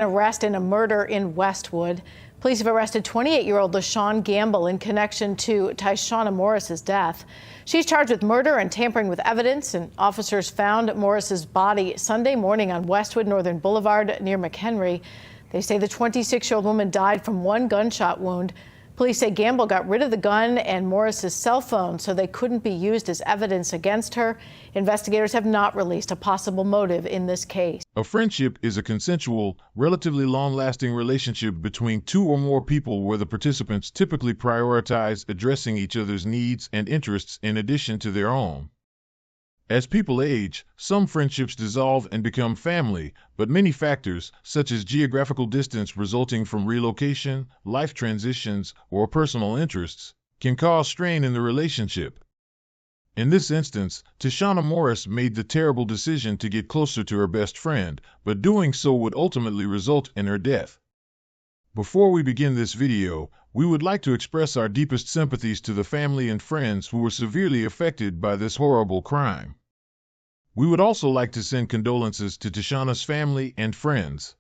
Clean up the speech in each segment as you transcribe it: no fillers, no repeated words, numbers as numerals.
Arrest in a murder in Westwood. Police have arrested 28-year-old Lashawn Gamble in connection to Tyshawna Morris's death. She's charged with murder and tampering with evidence, and officers found Morris's body Sunday morning on Westwood Northern Boulevard near McHenry. They say the 26-year-old woman died from one gunshot wound. Police say Gamble got rid of the gun and Morris's cell phone so they couldn't be used as evidence against her. Investigators have not released a possible motive in this case. A friendship is a consensual, relatively long-lasting relationship between two or more people where the participants typically prioritize addressing each other's needs and interests in addition to their own. As people age, some friendships dissolve and become family, but many factors, such as geographical distance resulting from relocation, life transitions, or personal interests, can cause strain in the relationship. In this instance, Tyshawna Morris made the terrible decision to get closer to her best friend, but doing so would ultimately result in her death. Before we begin this video, we would like to express our deepest sympathies to the family and friends who were severely affected by this horrible crime. We would also like to send condolences to Tyshawna's family and friends.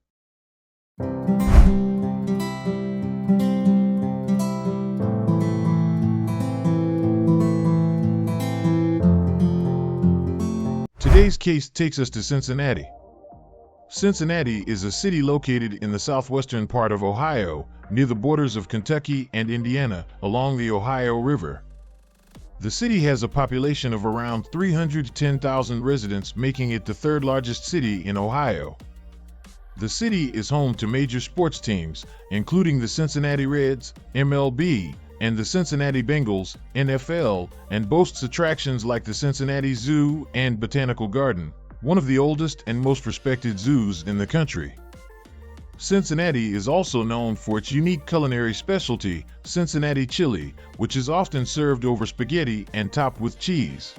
Today's case takes us to Cincinnati. Cincinnati is a city located in the southwestern part of Ohio, near the borders of Kentucky and Indiana, along the Ohio River. The city has a population of around 310,000 residents, making it the third largest city in Ohio. The city is home to major sports teams, including the Cincinnati Reds, MLB, and the Cincinnati Bengals, NFL, and boasts attractions like the Cincinnati Zoo and Botanical Garden, one of the oldest and most respected zoos in the country. Cincinnati is also known for its unique culinary specialty, Cincinnati chili, which is often served over spaghetti and topped with cheese.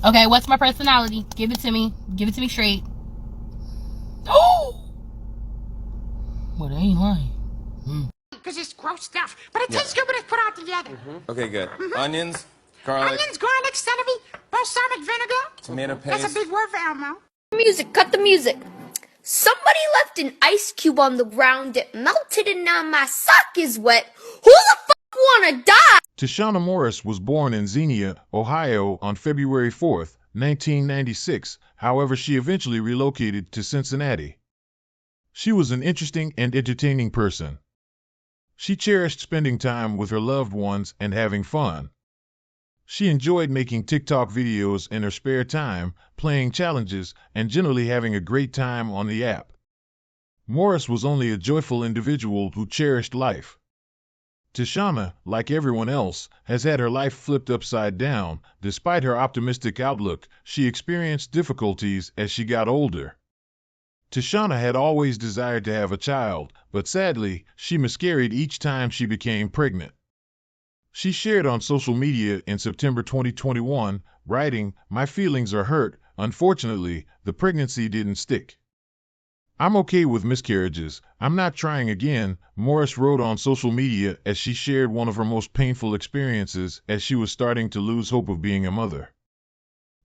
Okay, what's my personality? Give it to me. Give it to me straight. Oh! Well, they ain't lying. Because it's gross stuff, but it tastes good when it's put all together. Okay, good. Onions, garlic, Onions, garlic, celery, balsamic vinegar. tomato paste. That's a big word for Elmo. Music, cut the music. Somebody left an ice cube on the ground, it melted and now my sock is wet. Who the fuck wanna die? Tyshawna Morris was born in Xenia, Ohio on February 4, 1996. However, she eventually relocated to Cincinnati. She was an interesting and entertaining person. She cherished spending time with her loved ones and having fun. She enjoyed making TikTok videos in her spare time, playing challenges, and generally having a great time on the app. Morris was only a joyful individual who cherished life. Tyshawna, like everyone else, has had her life flipped upside down. Despite her optimistic outlook, she experienced difficulties as she got older. Tyshawna had always desired to have a child, but sadly, she miscarried each time she became pregnant. She shared on social media in September 2021, writing, "My feelings are hurt. Unfortunately, the pregnancy didn't stick. I'm okay with miscarriages. I'm not trying again," Morris wrote on social media as she shared one of her most painful experiences as she was starting to lose hope of being a mother.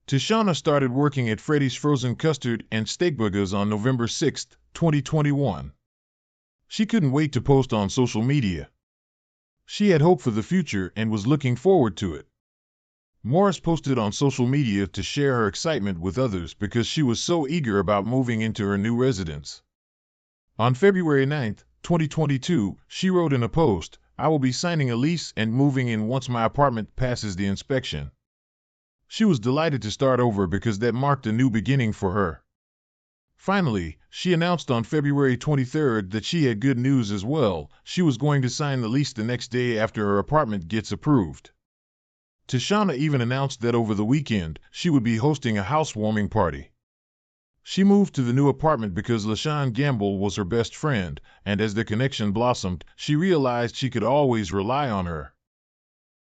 Tyshawna started working at Freddy's Frozen Custard and Steakburgers on November 6, 2021. She couldn't wait to post on social media. She had hope for the future and was looking forward to it. Morris posted on social media to share her excitement with others because she was so eager about moving into her new residence. On February 9, 2022, she wrote in a post, "I will be signing a lease and moving in once my apartment passes the inspection." She was delighted to start over because that marked a new beginning for her. Finally, she announced on February 23 that she had good news as well. She was going to sign the lease the next day after her apartment gets approved. Tyshawna even announced that over the weekend, she would be hosting a housewarming party. She moved to the new apartment because Lashawn Gamble was her best friend, and as their connection blossomed, she realized she could always rely on her.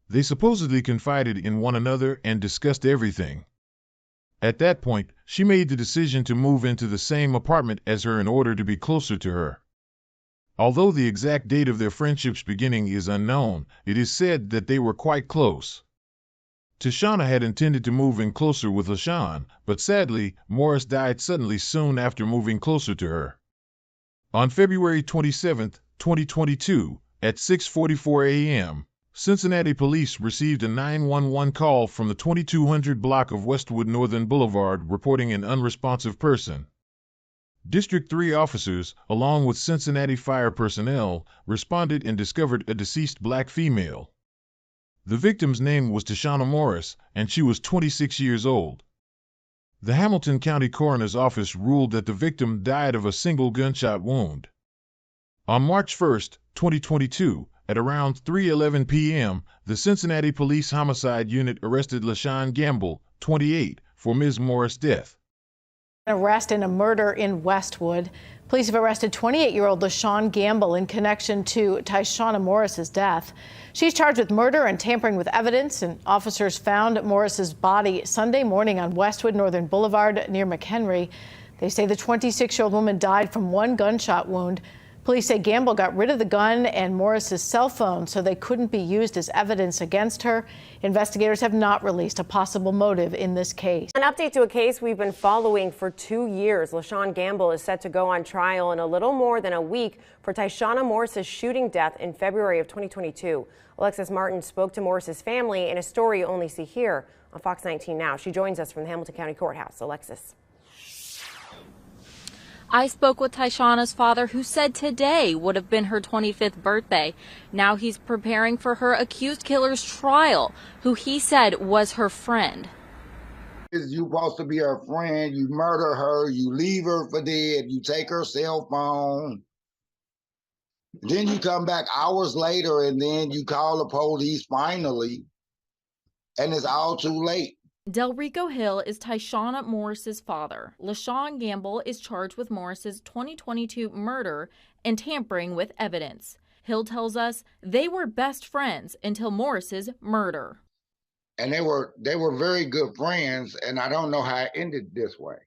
They supposedly confided in one another and discussed everything. At that point, she made the decision to move into the same apartment as her in order to be closer to her. Although the exact date of their friendship's beginning is unknown, it is said that they were quite close. Tyshawna had intended to move in closer with Lashawn, but sadly, Morris died suddenly soon after moving closer to her. On February 27, 2022, at 6:44 a.m., Cincinnati police received a 911 call from the 2200 block of Westwood Northern Boulevard reporting an unresponsive person. District 3 officers, along with Cincinnati fire personnel, responded and discovered a deceased black female. The victim's name was Tyshawna Morris, and she was 26 years old. The Hamilton County Coroner's Office ruled that the victim died of a single gunshot wound. On March 1, 2022, at around 3:11 p.m., the Cincinnati Police Homicide Unit arrested Lashawn Gamble, 28, for Ms. Morris' death. An arrest in a murder in Westwood. Police have arrested 28-year-old Lashawn Gamble in connection to Tyshawna Morris's death. She's charged with murder and tampering with evidence, and officers found Morris's body Sunday morning on Westwood Northern Boulevard near McHenry. They say the 26-year-old woman died from one gunshot wound. Police say Gamble got rid of the gun and Morris's cell phone so they couldn't be used as evidence against her. Investigators have not released a possible motive in this case. An update to a case we've been following for 2 years. Lashawn Gamble is set to go on trial in a little more than a week for Tyshawna Morris's shooting death in February of 2022. Alexis Martin spoke to Morris's family in a story you only see here on Fox 19 Now. She joins us from the Hamilton County Courthouse. Alexis. I spoke with Tyshawna's father, who said today would have been her 25th birthday. Now he's preparing for her accused killer's trial, who he said was her friend. You supposed to be her friend, you murder her, you leave her for dead, you take her cell phone. Then you come back hours later and then you call the police finally, and it's all too late. Delrico Hill is Tyshawna Morris's father. Lashawn Gamble is charged with Morris's 2022 murder and tampering with evidence. Hill tells us they were best friends until Morris's murder. And they were very good friends, and I don't know how it ended this way.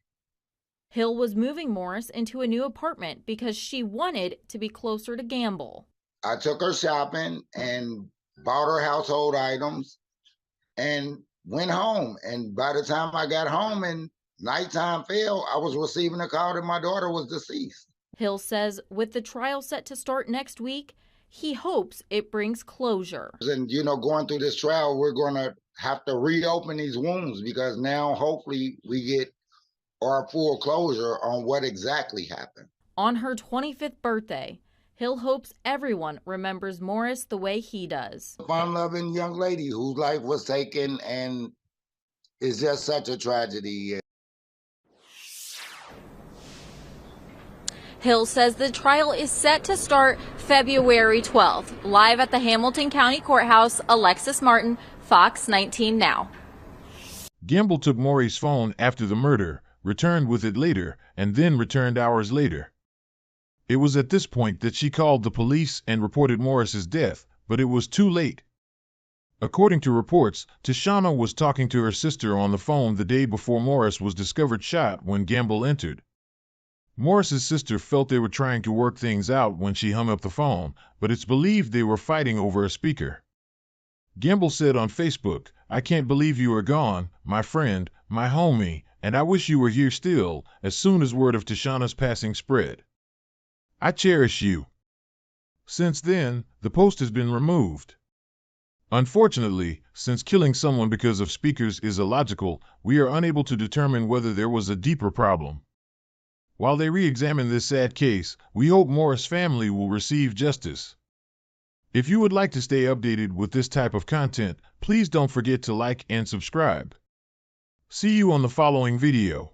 Hill was moving Morris into a new apartment because she wanted to be closer to Gamble. I took her shopping and bought her household items and went home. And by the time I got home and nighttime fell, I was receiving a call that my daughter was deceased. Hill says with the trial set to start next week, he hopes it brings closure. And, going through this trial, we're going to have to reopen these wounds because now hopefully we get our full closure on what exactly happened. On her 25th birthday, Hill hopes everyone remembers Morris the way he does. A fun-loving young lady whose life was taken, and it's just such a tragedy. Hill says the trial is set to start February 12th. Live at the Hamilton County Courthouse, Alexis Martin, Fox 19 Now. Gamble took Morris's phone after the murder, returned with it later, and then returned hours later. It was at this point that she called the police and reported Morris's death, but it was too late. According to reports, Tyshawna was talking to her sister on the phone the day before Morris was discovered shot when Gamble entered. Morris's sister felt they were trying to work things out when she hung up the phone, but it's believed they were fighting over a speaker. Gamble said on Facebook, "I can't believe you are gone, my friend, my homie, and I wish you were here still," as soon as word of Tyshawna's passing spread. "I cherish you." Since then, the post has been removed. Unfortunately, since killing someone because of speakers is illogical, we are unable to determine whether there was a deeper problem. While they re-examine this sad case, we hope Morris' family will receive justice. If you would like to stay updated with this type of content, please don't forget to like and subscribe. See you on the following video.